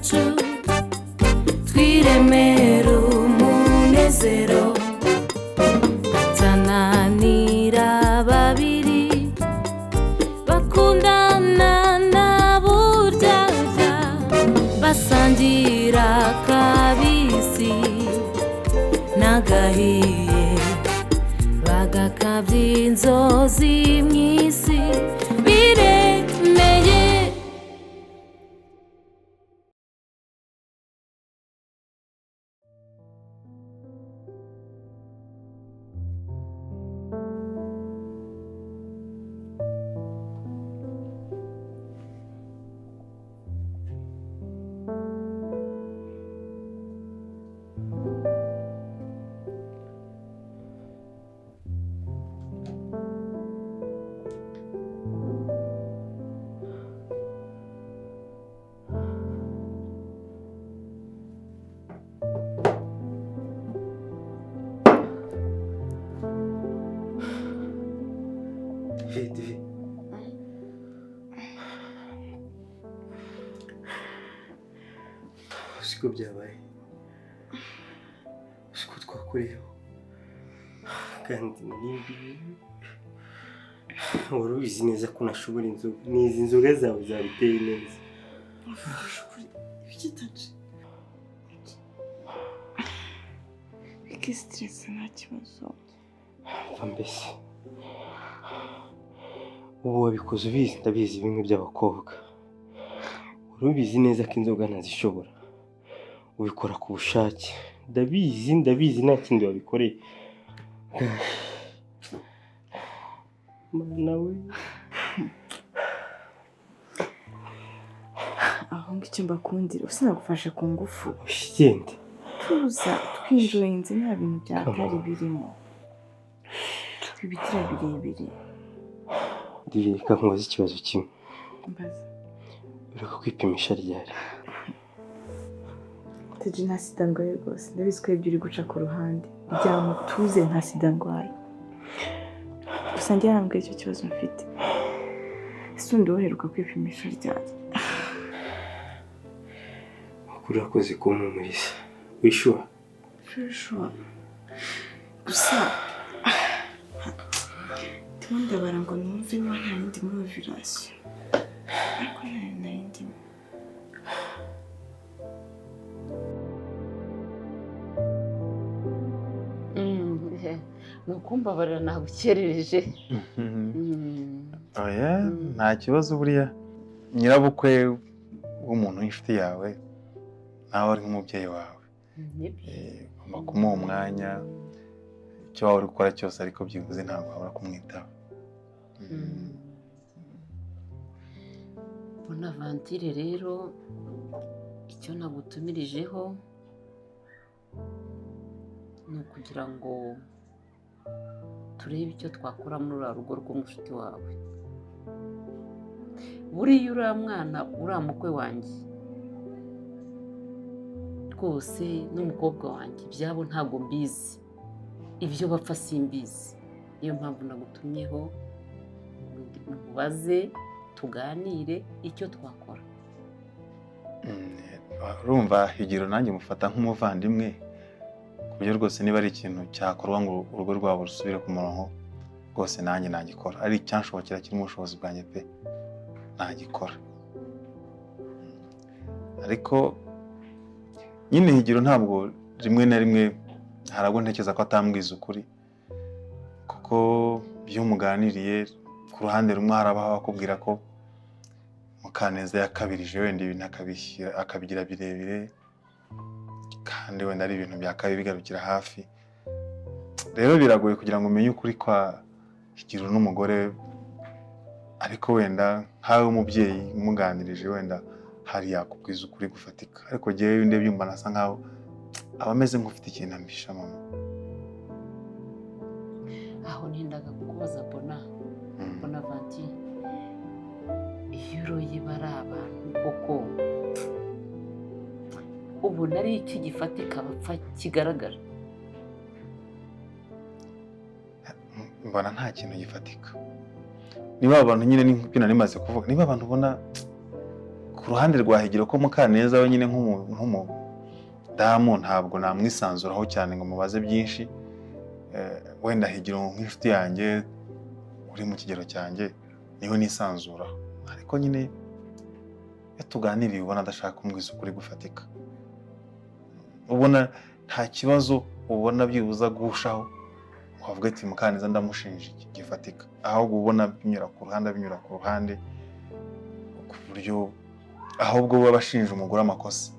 zacu twiremera umunezero tananira babiri bakundana na burya basangira kabisi nagahiye bagakabya inzozi mw'isi biremeye. Vedi. Siko byabaye. Siko twakoreyeho. Kandi nibi. Wari ubizi neza ko nashobora inzoga. N'izi nzoga zawe zabiteye neza. Bikitaje. Stress nta kibazo. Mbese. Ubu wabikoze ubizi ndabizi bimwe by'abakobwa. Wari ubizi neza ko inzoga ntazishobora. Ubikora ku bushake. Ndabizi nta kindi wabikoreye. Mana we. Aho ngicyo mbakundira usinagufashe ku ngufu. Ushigende. Tuza twinjoyinze nta bintu byatari birimo. Ibitira birebire. Ndibika nkubaza ikibazo kimwe. Mbaza. Ureka kwipimisha ryari? Teje nta sida ndwaye rwose. Ndabizi ko ibyo uri guca ku ruhande. Byamutuze nta sida ndwaye. Gusa njye nambwiye icyo kibazo mfite. Ese undi woheruka kwipimisha ryari? Ukuri wakoze kumpumuriza. Wishyura? Wishyura. Gusa ndabara ngo numve niba nta yindi muri ovirasiyo. Ariko nta yindi. Nukumbabarira nagukerereje. Oya, nta kibazo buriya. Nyirabukwe w'umuntu w'inshuti yawe nawe ari nk'umubyeyi wawe. Ugomba kumuha umwanya icyo waba uri gukora cyose ariko byibuze ntabwo wabura kumwitaho. Bonaventure rero icyo nagutumirijeho ni ukugira ngo turebe icyo twakora muri uriya rugo rw'umushuti wawe. Buriya uriya mwana uriya mukwe wanjye rwose n'umukobwa wanjye ibyabo ntabwo mbizi, ibyo bapfa simbizi. Niyo mpamvu nagutumyeho mubaze tuganire icyo twakora. Urumva Higiro nanjye mufata nk'umuvandimwe ku buryo rwose niba ari ikintu cyakorwa ngo urugo rwabo rusubire ku murongo rwose nanjye nagikora. Ari icyanshobokera kiri mu bushobozi bwanjye pe nagikora. Ariko nyine Higiro ntabwo rimwe na rimwe harabwo ntekereza ko atambwiza ukuri, kuko iyo muganiriye ku ruhande rumwe harabaho akubwira ko Mukaneza yakabirije wenda ibintu akabigira birebire kandi wenda ari ibintu byakabi bigarukira hafi. Rero biragoye kugira ngo umenye ukuri kwa Higiro n'umugore, ariko wenda nkawe umubyeyi umuganirije wenda hari yakubwiza ukuri gufatika. Ariko jewe ndebye umba nasa nkaho abameze nk'ufite ikintu ambisha mama. Aho nendaga kukubaza Bonaventure, iyo uroye bari abantu koko ubona ari iki gifatika bapfa kigaragara? Mbona nta kintu gifatika. Niba abantu nyine n'ibyo nari maze kuvuga, niba abantu ubona ko ku ruhande rwa Higiro ko Mukaneza we nyine nk'umudamu ntabwo namwisanzuraho cyane ngo mubaze byinshi. Wenda Higiro nk'inshuti yanjye uri mu kigero cyanjye niho nisanzuraho, ariko nyine iyo tuganiriye ubona adashaka kumbwiza ukuri gufatika, ubona nta kibazo, ubona byibuza gushaho wavuga ati Mukaneza ndamushinja iki gifatika, ahubwo ubona binyura ku ruhande ku buryo ahubwo we abashinja umugore amakosa.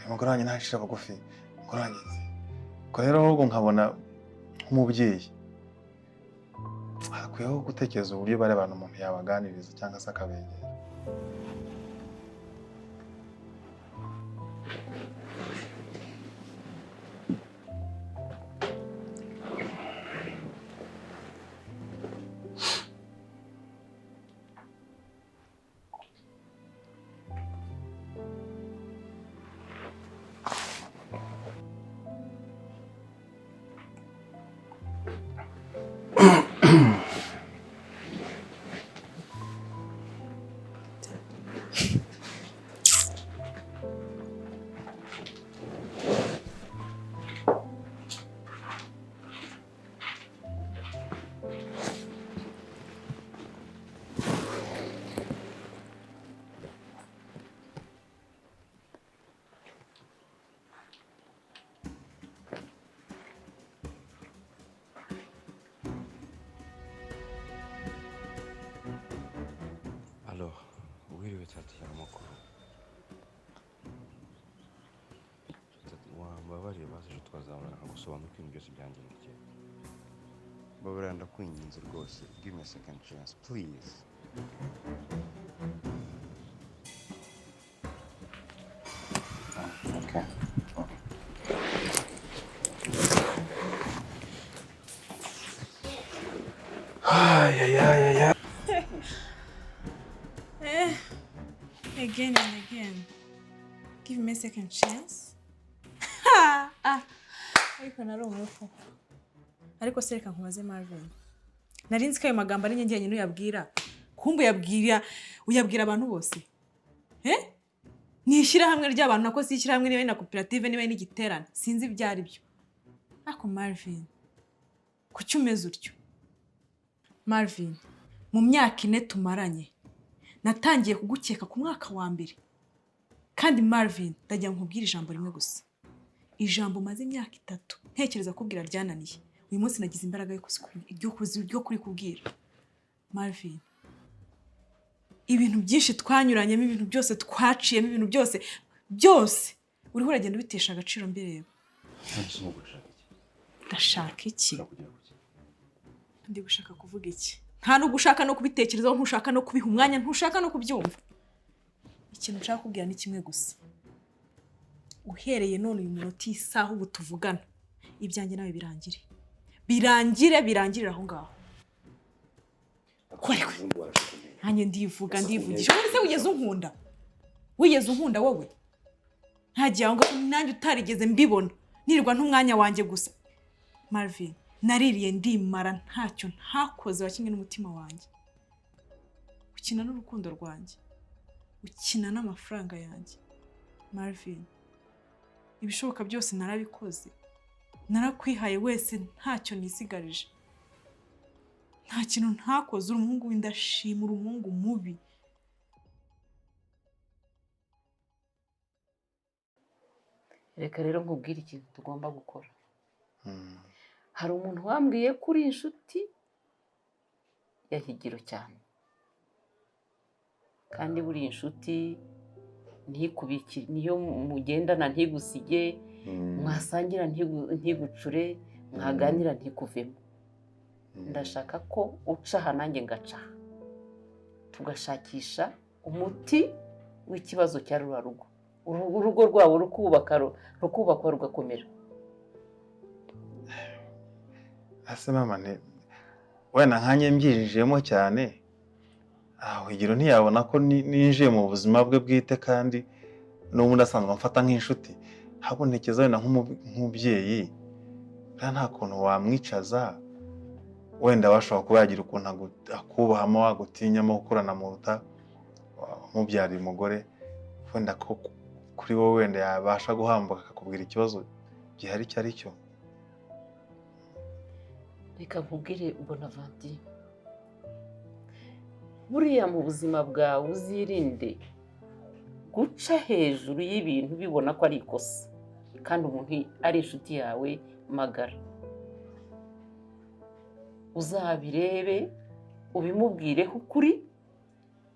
Umugore wanjye ntashira bugufi, umugore wanjye ko rero ahubwo nkabona nk'umubyeyi hakwiyeho gutekereza uburyo bari abantu umuntu yabaganiriza cyangwa se akabegera. Alors, wiriwe tati amakuru. Wambabariye maze ejo twazabona nkagusobanura ibintu byose byangendekeye. Mbabarira ndakwinginze rwose, give me a second chance, please. Okay. Ay. Again and again. Give me a second chance. Ariko narumva. Ariko sereka nkubaze Malvin. Nari nzi ko ayo magambo ari njye nyine uyabwira. Kumbe uyabwira abantu bose. Ni ishyirahamwe ry'abantu nako si ishyirahamwe niba na koperative niba n'igiterane. Sinzi ibyari byo. Ako Malvin. Kuki umeze utyo? Malvin, mu myaka 4 tumaranye natangiye kugukeka ku mwaka wa mbere. Kandi Malvin, ndajya nkubwira ijambo rimwe gusa. Ijambo maze imyaka 3 ntekereza kubwira ryananiye. Uyu munsi nagize imbaraga yo kuri kubwira. Malvin, ibintu byinshi twanyuranyemo, ibintu byose twaciyemo, ibintu byose uriho uragenda bitesha agaciro mbireba. Ndashaka iki? Ndi gushaka kuvuga iki? Nta no gushaka no kubitekerezaho, ntushaka no kubiha umwanya, ntushaka no kubyumva. Ikintu nshaka kubwira ni kimwe gusa. Uhereye none uyu munota isaha ubu tuvugana, ibyanjye nawe birangire. Birangirira aho ngaho. Hanye ndivugisha. Wowe se wigeze unkunda wowe? Ntagiye aho ngaho nanjye utarigeze mbibona. Nirirwa ntumwanya wanjye gusa. Malvin, naririye ndimara ntacyo ntakoze wakimwe n'umutima wanjye. Ukina n'urukundo rwanjye. Ukina n'amafaranga yanjye. Malvin, ibishoboka byose narabikoze. Narakwihaye wese ntacyo nisigarije. Nta kintu ntakoze, uri umuhungu w'indashima, uri umuhungu mubi. Reka rero nkubwire ikintu tugomba gukora. Hari umuntu wambwiye kuri inshuti ya Higiro cyane. Kandi buri inshuti ntikubikire, niyo mugendana ntigusige, mwasangira ntigucure, mwaganira ntikuvemo. Ndashaka ko ucaha nanjye ngacaha. Tugashakisha umuti w'ikibazo cya rugo. Urugo rwabo rukubakwa rugakomera. Ase mama wena nkanye mbyijijemo cyane. Higiro ntiyabona ko ninjiye mu buzima bwe bwite kandi n'ubundi asanzwe mfata nk'inshuti. Habonekeza wenda nk'umubyeyi nta kuntu wamwicaza, wenda washobora kuba yagira ukuntu akubahamo, wagutinyamo gukurana mu ruta mubyarira umugore. wenda ko kuri wowe wenda yabasha guhambuka akakubwira ikibazo gihari icyo ari cyo. reka nkubwire Bonaventure, buriya mu buzima bwawe uzirinde guca hejuru y'ibintu bibona ko ari ikosa kandi umuntu ari inshuti yawe magara. Uzabirebe ubimubwireho ukuri,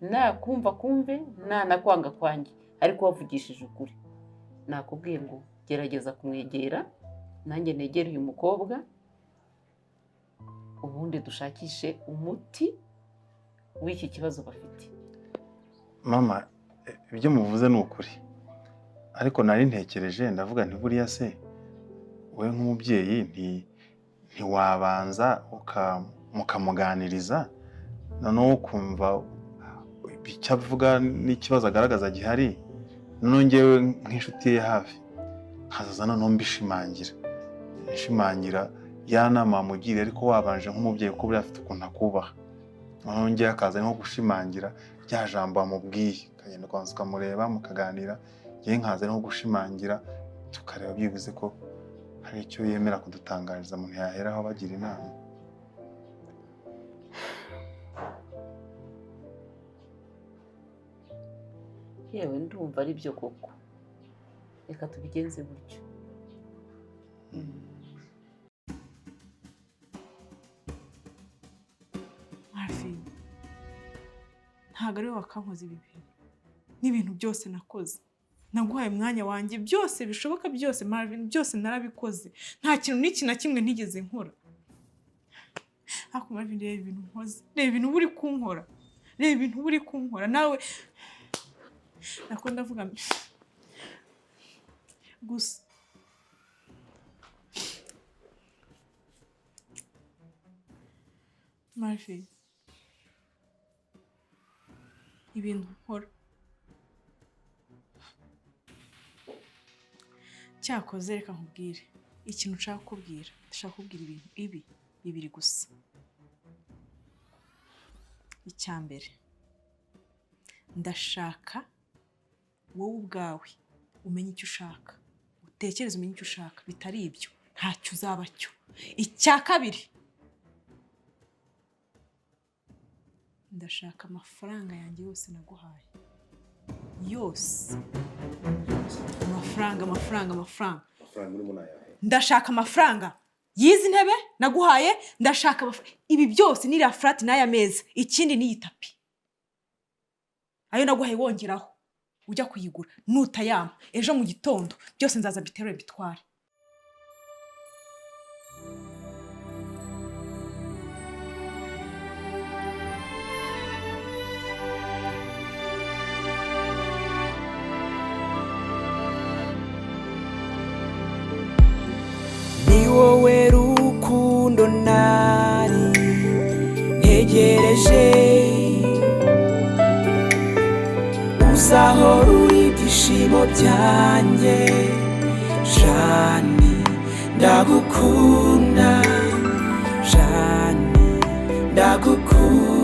nakumva kumve, nanakwanga kwanjye, ariko wavugishije ukuri. Nakubwiye ngo gerageza kumwegera, nanjye negere uyu mukobwa, ubundi dushakishe umuti w'iki kibazo bafite. Mama, ibyo muvuze ni ukuri, ariko nari ntekereje ndavuga nti buriya se we nk'umubyeyi ntiwabanza mukamuganiriza noneho ukumva icyo avuga n'ikibazo agaragaza gihari, noneho njyewe nk'inshuti ye hafi nkazaza noneho mbishimangira ya nama wamugiriye, ariko wabanje nk'umubyeyi kuko buriya afite ukuntu akubaha, noneho njyewe akaza nko gushimangira rya jambo wamubwiye, ukagenda ukabanza ukamureba mukaganira, njyewe nkaza nko gushimangira tukareba byibuze ko hari icyo yemera kudutangariza umuntu yaheraho bagira inama. Yewe ndumva ari byo koko, reka tubigenze gutyo. Malvin, ntabwo ari wowe wakankoze ibi bintu n'ibintu byose nakoze. Naguhaye umwanya wanjye, byose bishoboka byose Malvin, byose narabikoze, nta kintu n'iki na kimwe ntigeze nkora. Ariko Malvin, reba ibintu nkoze, reba ibintu uri kunkora, reba ibintu uri kunkora nawe. Nako ndavuga gusa Malvin, ibintu nkora cyakoze, reka nkubwire ikintu nshaka kubwira. Ndashaka kubwira ibintu bibiri gusa. Icya mbere, ndashaka wowe ubwawe umenye icyo ushaka, utekereze umenye icyo ushaka, bitari ibyo ntacyo uzaba cyo. Icya kabiri, ndashaka amafaranga yanjye yose naguhaye, yose. Amafaranga. Ndashaka amafaranga y'izi ntebe naguhaye, ndashaka ibi byose, n'iriya furati n'aya meza, ikindi n'iyi tapi, ayo naguhaye wongeraho ujya kuyigura. Nutayama ejo mu gitondo byose nzaza biterure bitware. Ni wowe rukundo nari ntegereje, uzahora uri ibyishimo byanjye. Jani ndagukunda, Jani ndagukunda.